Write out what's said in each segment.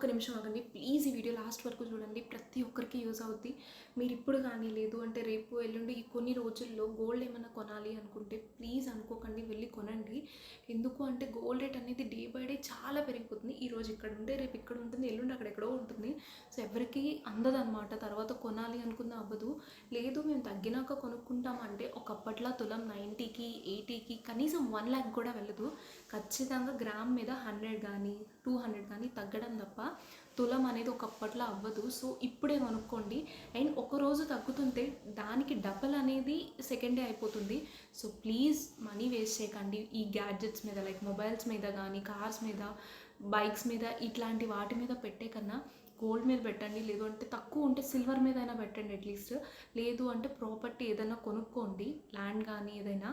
ఒక్క నిమిషం ఆగండి ప్లీజ్. ఈ వీడియో లాస్ట్ వరకు చూడండి, ప్రతి ఒక్కరికి యూజ్ అవుద్ది. మీరు ఇప్పుడు కానీ లేదు అంటే రేపు ఎల్లుండి ఈ కొన్ని రోజుల్లో గోల్డ్ ఏమైనా కొనాలి అనుకుంటే ప్లీజ్ అనుకోకండి, వెళ్ళి కొనండి. ఎందుకు అంటే గోల్డ్ రేట్ అనేది డే బై డే చాలా పెరిగిపోతుంది. ఈరోజు ఇక్కడ ఉంటే రేపు ఇక్కడ ఉంటుంది, ఎల్లుండి అక్కడెక్కడో ఉంటుంది. సో ఎవరికి అందదన్నమాట, తర్వాత కొనాలి అనుకున్న అవ్వదు. లేదు మేము తగ్గినాక కొనుక్కుంటామంటే ఒకప్పట్లా తులం 90కి 80కి కనీసం 1 lakh కూడా వెళ్ళదు. ఖచ్చితంగా గ్రామ్ మీద 100 కానీ 200 కానీ తగ్గడం తప్ప తులం అనేది ఒకప్పట్లో అవ్వదు. సో ఇప్పుడే కొనుక్కోండి. అండ్ ఒకరోజు తగ్గుతుంటే దానికి డబల్ అనేది సెకండ్ డే అయిపోతుంది. సో ప్లీజ్ మనీ వేస్ట్ చేయకండి ఈ గ్యాడ్జెట్స్ మీద, లైక్ మొబైల్స్ మీద కానీ కార్స్ మీద బైక్స్ మీద ఇట్లాంటి వాటి మీద పెట్టే కన్నా గోల్డ్ మీద పెట్టండి. లేదు అంటే తక్కువ ఉంటే సిల్వర్ మీద అయినా పెట్టండి అట్లీస్ట్. లేదు అంటే ప్రాపర్టీ ఏదైనా కొనుక్కోండి, ల్యాండ్ కానీ ఏదైనా.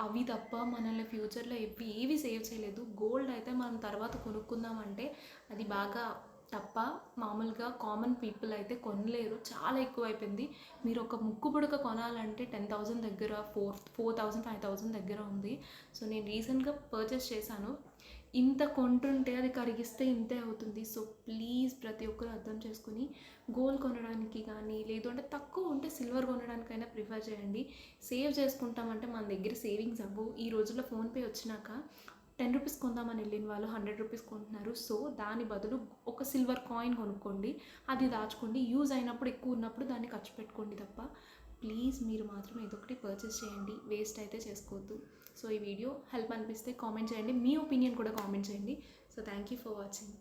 అవి తప్ప మనల్ని ఫ్యూచర్లో ఏవి సేవ్ చేయలేదు. గోల్డ్ అయితే మనం తర్వాత కొనుక్కుందామంటే అది బాగా తప్ప మామూలుగా కామన్ పీపుల్ అయితే కొనలేరు, చాలా ఎక్కువ అయిపోయింది. మీరు ఒక ముక్కు పుడక కొనాలంటే 10,000 దగ్గర 4,000 5,000 దగ్గర ఉంది. సో నేను రీసెంట్గా పర్చేస్ చేశాను. ఇంత కొంటుంటే అది కరిగిస్తే ఇంతే అవుతుంది. సో ప్లీజ్ ప్రతి ఒక్కరు అర్థం చేసుకుని గోల్డ్ కొనడానికి కానీ లేదు అంటే తక్కువ ఉంటే సిల్వర్ కొనడానికైనా ప్రిఫర్ చేయండి. సేవ్ చేసుకుంటామంటే మన దగ్గర సేవింగ్స్ అవ్వవు. ఈ రోజుల్లో ఫోన్పే వచ్చినాక 10 రూపీస్ కొందామని వెళ్ళిన వాళ్ళు 100 రూపీస్ కొంటున్నారు. సో దాని బదులు ఒక సిల్వర్ కాయిన్ కొనుక్కోండి, అది దాచుకోండి. యూజ్ అయినప్పుడు ఎక్కువ ఉన్నప్పుడు దాన్ని ఖర్చు పెట్టుకోండి తప్ప ప్లీజ్ మీరు మాత్రం ఏదో ఒకటి పర్చేస్ చేయండి, వేస్ట్ అయితే చేసుకోవద్దు. సో ఈ వీడియో హెల్ప్ అనిపిస్తే కామెంట్ చేయండి, మీ ఒపీనియన్ కూడా కామెంట్ చేయండి. So thank you for watching.